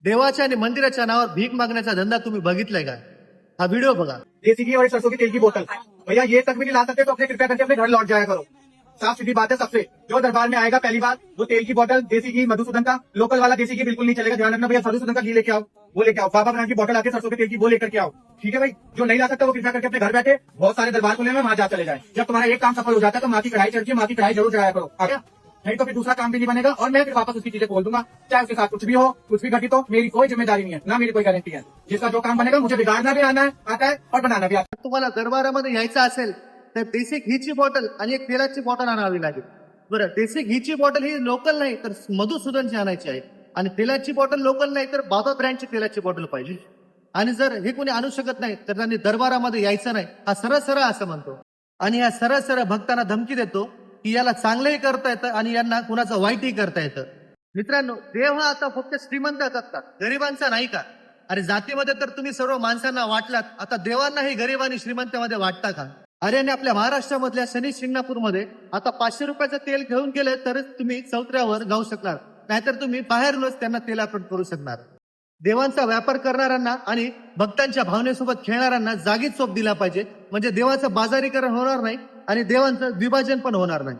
देवाच्या आणि मंदिराच्या नावावर भीक मागण्याचा धंदा तुम्ही बघितलाय का? हा व्हिडिओ बघा. देसी घी और एक सरसों की तेल की बोतल, भैया ये तक भी नहीं ला सकते तो अपने कृपया करके अपने घर लौट जाया करो। साफ सीधी बात है सबसे, जो दरबार में आएगा पहली बार वो तेल की बोतल, देसी घी मधुसूदन का, लोकल वाला देसी घी बिल्कुल नहीं चलेगा। ध्यान रखना भैया, मधुसूदन का घी लेके आओ, वो लेके आओ। बाबा ब्रांड की बोतल आके सरसों के तेल की वो लेकर के आओ, ठीक है भाई। जो नहीं ला सकता वो कृपया करके अपने घर बैठे बहुत सारे दरबार खुले में वहां जा चले जाए। जब तुम्हारा एक काम सफल हो जाता है तो माँ की कढ़ाई चढ़ के माँ की कढ़ाई जरूर चढ़ाया करो, आ गया? नहीं तो फिर दूसरा काम भी नहीं बनेगा और मैं फिर वापस उसकी चीजें खोल दूंगा, चाहे उसके साथ कुछ भी हो, कुछ भी घटित हो, मेरी कोई जिम्मेदारी नहीं है, ना मेरी कोई गारंटी है। जिसका जो काम बनेगा मुझे बिगाड़ना भी आता है और बनाना भी आता है। तुम्हाला दरबारामध्ये यायचं असेल तर देसी घीची बॉटल आणि एक तेलाची बॉटल आणावी लागेल. बरं, देसी घीची बॉटल ही लोकल नाही तर मधुसूदनची आणायची आहे आणि तेलाची बॉटल लोकल नाही तर बाबा ब्रँडची तेलाची बॉटल पाहिजे. आणि जर हे कोणी आणू शकत नाही तर त्यांनी दरबारामध्ये यायचं नाही, हा सरळ सरळ असं म्हणतो. आणि या सरळ सरळ भक्तांना धमकी देतो की याला चांगलंही करता येतं आणि यांना कुणाचं वाईटही करता येतं. मित्रांनो, देव हा आता फक्त श्रीमंत असतात, गरिबांचा नाही का? अरे जातीमध्ये तर तुम्ही सर्व माणसांना वाटलात, आता देवांनाही गरीब आणि श्रीमंतामध्ये वाटता का? अरे आणि आपल्या महाराष्ट्रामधल्या शनी शिंगणापूरमध्ये आता 500 रुपयाचं तेल घेऊन गेले तरच तुम्ही चौथऱ्यावर जाऊ शकणार, नाहीतर तुम्ही बाहेरूनच त्यांना तेल अर्पण करू शकणार. देवांचा व्यापार करणाऱ्यांना आणि भक्तांच्या भावनेसोबत खेळणाऱ्यांना जागीच चोप दिला पाहिजे, म्हणजे देवाचं बाजारीकरण होणार नाही आणि देवांचं विभाजन पण होणार नाही.